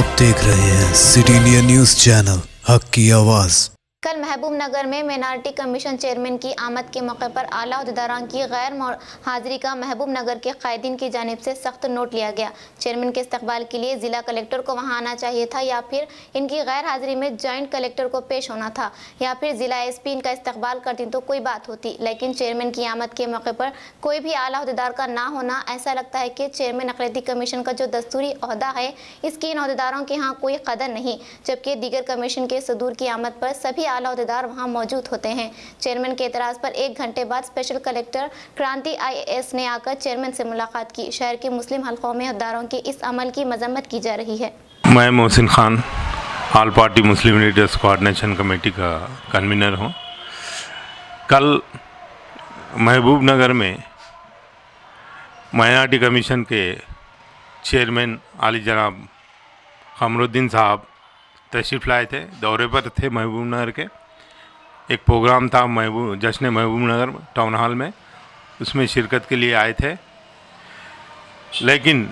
आप देख रहे हैं सिटी इंडिया न्यूज चैनल, हक की आवाज। कल महबूब नगर में माइनॉरिटी कमीशन चेयरमैन की आमद के मौके पर आला अहदेदारान की गैर हाजिरी का महबूब नगर के कायदीन की जानिब से सख्त नोट लिया गया। चेयरमैन के इस्तकबाल के लिए जिला कलेक्टर को वहां आना चाहिए था या फिर इनकी गैर हाजिरी में जॉइंट कलेक्टर को पेश होना था या फिर जिला एसपी इनका इस्तकबाल करती तो कोई बात होती, लेकिन चेयरमैन की आमद के मौके पर कोई भी आला अहदेदार का ना होना, ऐसा लगता है कि चेयरमैन अक़लियती कमीशन का जो दस्तूरी ओहदा है इसकी इन अहदेदारों के यहाँ कोई कदर नहीं, जबकि दीगर कमीशन के सदूर की आमद पर सभी आला अहदेदार वहां मौजूद होते हैं। चेयरमैन के एतराज पर 1 घंटे बाद स्पेशल कलेक्टर क्रांति IAS ने आकर चेयरमैन से मुलाकात की। शहर के मुस्लिम हलकों में अहदेदारों के इस अमल की मजम्मत की जा रही है। मैं मोहसिन खान ऑल पार्टी मुस्लिम लीडर्स कोऑर्डिनेशन कमेटी का कन्वीनर हूँ। कल महबूब नगर में माइनॉरिटी कमीशन के चेयरमैन आली जनाब कमरुद्दीन साहब तशरीफ़ लाए थे, दौरे पर थे महबूब नगर के। एक प्रोग्राम था जश्न महबूब नगर टाउन हॉल में, उसमें शिरकत के लिए आए थे। लेकिन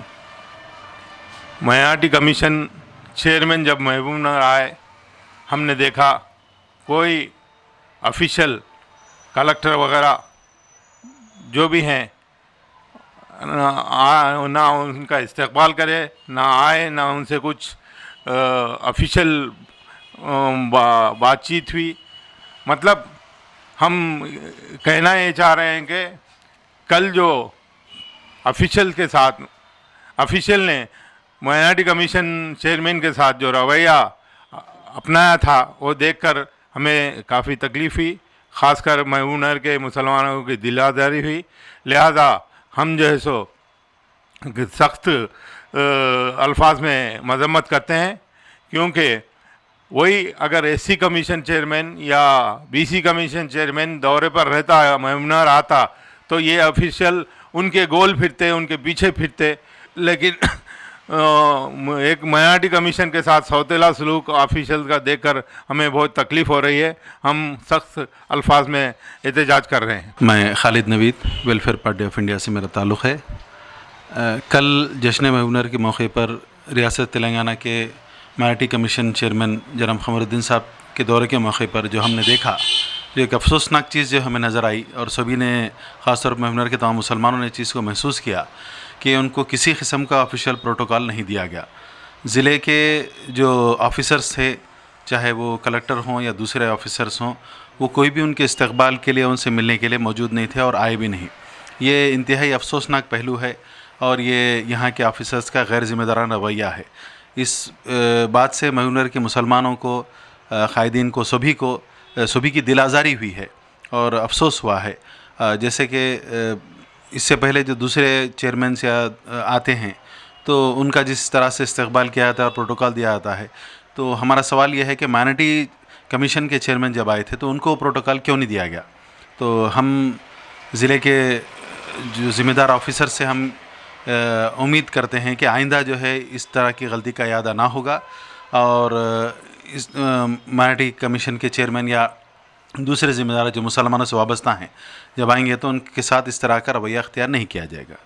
माइनॉरिटी कमीशन चेयरमैन जब महबूब नगर आए, हमने देखा कोई ऑफिशियल कलेक्टर वगैरह जो भी हैं ना उनका इस्तकबाल करे, ना आए, ना उनसे कुछ ऑफिशियल बातचीत हुई। मतलब हम कहना ये चाह रहे हैं कि कल जो ऑफिशियल ने माइनॉरिटी कमीशन चेयरमैन के साथ जो रवैया अपनाया था वो देखकर हमें काफ़ी तकलीफ़ हुई, ख़ासकर महबूब नगर के मुसलमानों की दिल आज़ारी हुई। लिहाजा हम जो है सो सख्त अल्फाज में मजम्मत करते हैं, क्योंकि वही अगर एससी कमीशन चेयरमैन या बीसी कमीशन चेयरमैन दौरे पर रहता है, महबूब नगर आता, तो ये ऑफिशियल उनके गोल फिरते, उनके पीछे फिरते। लेकिन एक माइनॉरिटी कमीशन के साथ सौतेला सलूक ऑफिशियल का देखकर हमें बहुत तकलीफ़ हो रही है। हम सख्त अल्फाज में एहतजाज कर रहे हैं। मैं Khalid Naveed, welfare party of India से मेरा ताल्लुक़ है। कल जश्न महबूब नगर के मौके पर रियासत तेलंगाना के माइनॉरिटी कमीशन चेयरमैन जनाब कमरुद्दीन साहब के दौरे के मौके पर जो हमने देखा, जो एक अफसोसनाक चीज़ जो हमें नज़र आई और सभी ने, ख़ासतौर पर महबूब नगर के तमाम मुसलमानों ने चीज़ को महसूस किया कि उनको किसी किस्म का ऑफिशियल प्रोटोकॉल नहीं दिया गया। ज़िले के जो ऑफिसर्स थे, चाहे वो कलेक्टर हों या दूसरे ऑफिसर्स हों, वो कोई भी उनके इस्तकबाल के लिए, उनसे मिलने के लिए मौजूद नहीं थे और आए भी नहीं। ये इंतहाई अफसोसनाक पहलू है और ये यहाँ के ऑफिसर्स का गैर ज़िम्मेदाराना रवैया है। इस बात से महबूब नगर के मुसलमानों को, कायदीन को, सभी की दिल आज़ारी हुई है और अफसोस हुआ है। जैसे कि इससे पहले जो दूसरे चेयरमैन से आते हैं तो उनका जिस तरह से इस्तकबाल किया जाता है और प्रोटोकॉल दिया जाता है, तो हमारा सवाल यह है कि माइनॉरिटी कमीशन के चेयरमैन जब आए थे तो उनको प्रोटोकॉल क्यों नहीं दिया गया। तो हम ज़िले के जो ज़िम्मेदार ऑफिसर से हम उम्मीद करते हैं कि आइंदा जो है इस तरह की गलती का इरादा ना होगा और इस माइनॉरिटी कमीशन के चेयरमैन या दूसरे ज़िम्मेदार जो मुसलमानों से वाबस्ता हैं जब आएंगे तो उनके साथ इस तरह का रवैया अख्तियार नहीं किया जाएगा।